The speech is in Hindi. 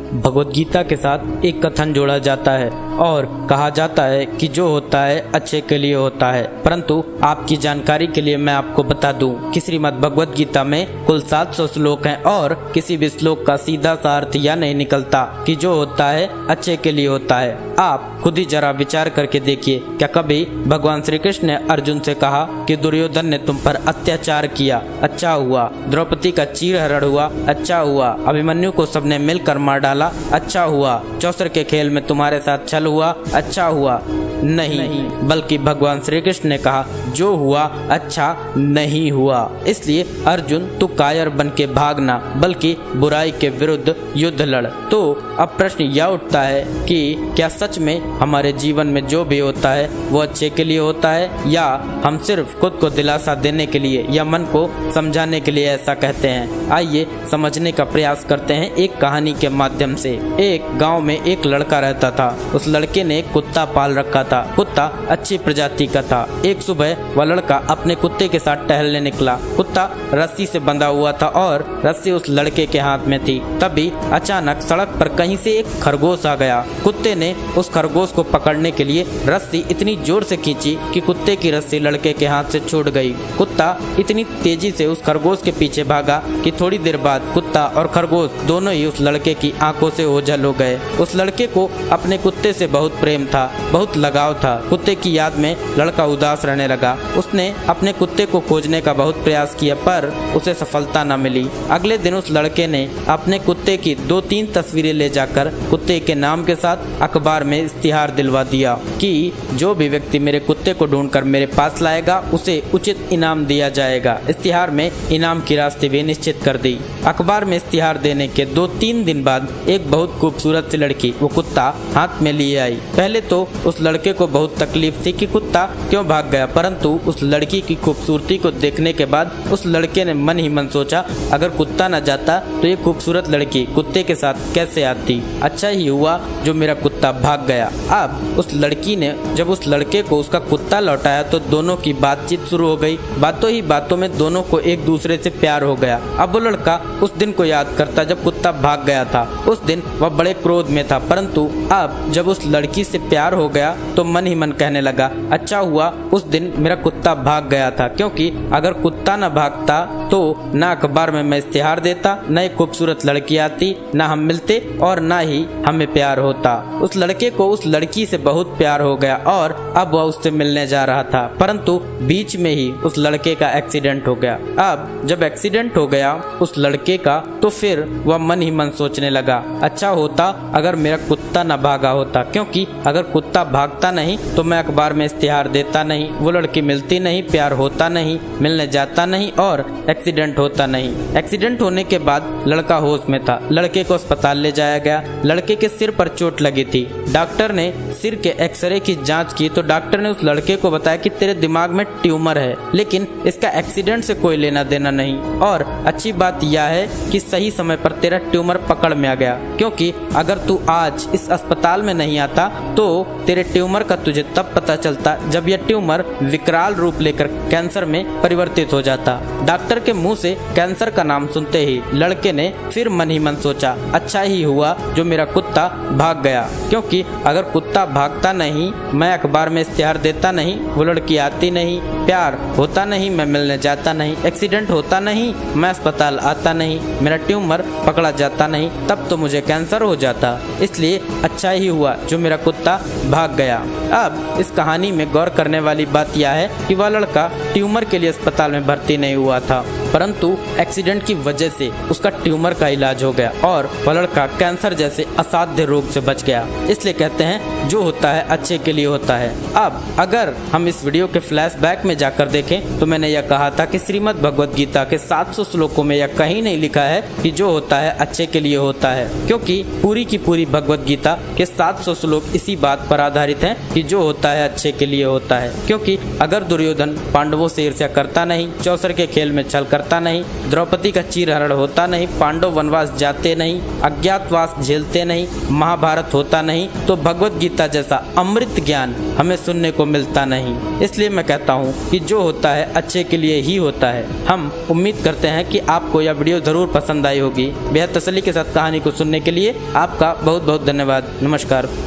भगवद गीता के साथ एक कथन जोड़ा जाता है और कहा जाता है कि जो होता है अच्छे के लिए होता है। परंतु आपकी जानकारी के लिए मैं आपको बता दूं कि श्रीमद् भगवद गीता में कुल 700 श्लोक हैं और किसी भी श्लोक का सीधा सा अर्थ यह नहीं निकलता कि जो होता है अच्छे के लिए होता है। आप खुद ही जरा विचार करके देखिए, क्या कभी भगवान श्री कृष्ण ने अर्जुन से कहा कि दुर्योधन ने तुम पर अत्याचार किया, अच्छा हुआ, द्रौपदी का चीरहरण हुआ, अच्छा हुआ, अभिमन्यु को सबने मिलकर मार डाला, अच्छा हुआ, चौसर के खेल में तुम्हारे साथ छल हुआ, अच्छा हुआ? नहीं, बल्कि भगवान श्री कृष्ण ने कहा जो हुआ अच्छा नहीं हुआ। इसलिए अर्जुन तू कायर बन के भागना, बल्कि बुराई के विरुद्ध युद्ध लड़। तो अब प्रश्न यह उठता है कि क्या सच में हमारे जीवन में जो भी होता है वो अच्छे के लिए होता है, या हम सिर्फ खुद को दिलासा देने के लिए या मन को समझाने के लिए ऐसा कहते हैं? आइए समझने का प्रयास करते हैं एक कहानी के माध्यम से। एक गांव में एक लड़का रहता था। उस लड़के ने एक कुत्ता पाल रखा था। कुत्ता अच्छी प्रजाति का था। एक सुबह वह लड़का अपने कुत्ते के साथ टहलने निकला। कुत्ता रस्सी से बंधा हुआ था और रस्सी उस लड़के के हाथ में थी। तभी अचानक सड़क पर कहीं से एक खरगोश आ गया। कुत्ते ने उस खरगोश को पकड़ने के लिए रस्सी इतनी जोर से खींची कि कुत्ते की रस्सी लड़के के हाथ से छूट गई। कुत्ता इतनी तेजी से उस खरगोश के पीछे भागा कि थोड़ी देर बाद कुत्ता और खरगोश दोनों ही उस लड़के की आंखों से ओझल हो गए। उस लड़के को अपने कुत्ते से बहुत प्रेम था, बहुत लगाव था। कुत्ते की याद में लड़का उदास रहने लगा। उसने अपने कुत्ते को खोजने का बहुत प्रयास किया, पर उसे सफलता न मिली। अगले दिन उस लड़के ने अपने कुत्ते की 2-3 तस्वीरें ले जाकर कुत्ते के नाम के साथ अखबार में इश्तिहार दिलवा दिया कि जो भी व्यक्ति मेरे कुत्ते को ढूंढकर मेरे पास लाएगा उसे उचित इनाम दिया जाएगा। इश्तिहार में इनाम की राशि भी निश्चित कर दी। अखबार में इश्तिहार देने के 2-3 दिन बाद एक बहुत खूबसूरत सी लड़की वो कुत्ता हाथ में लिए आई। पहले तो उस लड़के को बहुत तकलीफ थी कि कुत्ता क्यों भाग गया, परंतु उस लड़की की खूबसूरती को देखने के बाद उस लड़के ने मन ही मन सोचा अगर कुत्ता न जाता तो ये खूबसूरत लड़की कुत्ते के साथ कैसे आती। अच्छा ही हुआ जो मेरा कुत्ता भाग गया। अब उस लड़की ने जब उस लड़के को उसका कुत्ता लौटाया तो दोनों की बातचीत शुरू हो गई। बातों ही बातों में दोनों को एक दूसरे से प्यार हो गया। अब वो लड़का उस दिन को याद करता जब कुत्ता भाग गया था। उस दिन वह बड़े क्रोध में था, परंतु अब जब उस लड़की से प्यार हो गया तो मन ही मन कहने लगा अच्छा हुआ उस दिन मेरा कुत्ता भाग गया था, क्योंकि अगर कुत्ता न भागता तो न अखबार में मैं इश्तिहार देता, न एक खूबसूरत लड़की आती, न हम मिलते और न ही हमें प्यार होता। उस लड़के को उस लड़की से बहुत प्यार हो गया और अब वह उससे मिलने जा रहा था, परंतु बीच में ही उस लड़के का एक्सीडेंट हो गया। अब जब एक्सीडेंट हो गया उस लड़के का तो फिर वह मन ही मन सोचने लगा अच्छा होता अगर मेरा कुत्ता न भागा होता, क्योंकि अगर कुत्ता भागता नहीं तो मैं अखबार में इश्तिहार देता नहीं, वो लड़की मिलती नहीं, प्यार होता नहीं, मिलने जाता नहीं और एक्सीडेंट होता नहीं। एक्सीडेंट होने के बाद लड़का होश में था। लड़के को अस्पताल ले जाया गया। लड़के के सिर पर चोट लगी थी। डॉक्टर ने सिर के एक्सरे की जांच की तो डॉक्टर ने उस लड़के को बताया कि तेरे दिमाग में ट्यूमर है, लेकिन इसका एक्सीडेंट से कोई लेना देना नहीं। और अच्छी बात यह है कि सही समय पर तेरा ट्यूमर पकड़ में आ गया, क्योंकि अगर तू आज इस अस्पताल में नहीं आता तो तेरे ट्यूमर का तुझे तब पता चलता जब यह ट्यूमर विकराल रूप लेकर कैंसर में परिवर्तित हो जाता। डॉक्टर के मुंह से कैंसर का नाम सुनते ही लड़के ने फिर मन ही मन सोचा अच्छा ही हुआ जो मेरा कुत्ता भाग गया, क्योंकि अगर कुत्ता भागता नहीं, मैं अखबार में इश्तिहार देता नहीं, वो लड़की आती नहीं, प्यार होता नहीं, मैं मिलने जाता नहीं, एक्सीडेंट होता नहीं, मैं अस्पताल आता नहीं, मेरा ट्यूमर पकड़ा जाता नहीं, तब तो मुझे कैंसर हो जाता। इसलिए अच्छा ही हुआ जो मेरा कुत्ता भाग गया। अब इस कहानी में गौर करने वाली बात यह है कि वह लड़का ट्यूमर के लिए अस्पताल में भर्ती नहीं हुआ था, परंतु एक्सीडेंट की वजह से उसका ट्यूमर का इलाज हो गया और वह लड़का कैंसर जैसे असाध्य रोग से बच गया। इसलिए कहते हैं जो होता है अच्छे के लिए होता है। अब अगर हम इस वीडियो के फ्लैशबैक में जाकर देखें तो मैंने यह कहा था कि श्रीमद् भगवद गीता के 700 श्लोकों में यह कहीं नहीं लिखा है कि जो होता है अच्छे के लिए होता है, क्योंकि पूरी की पूरी भगवद गीता के 700 श्लोक इसी बात पर आधारित हैं कि जो होता है अच्छे के लिए होता है। क्योंकि अगर दुर्योधन पांडवों से ईर्ष्या करता नहीं, चौसर के खेल में छल करता नहीं, द्रौपदी का चीरहरण होता नहीं, पांडव वनवास जाते नहीं, अज्ञातवास झेलते नहीं, महाभारत होता नहीं, तो भगवत गीता जैसा अमृत ज्ञान हमें सुनने को मिलता नहीं। इसलिए मैं कहता हूँ कि जो होता है अच्छे के लिए ही होता है। हम उम्मीद करते हैं कि आपको यह वीडियो जरूर पसंद आई होगी। बेहद तसल्ली के साथ कहानी को सुनने के लिए आपका बहुत बहुत धन्यवाद। नमस्कार।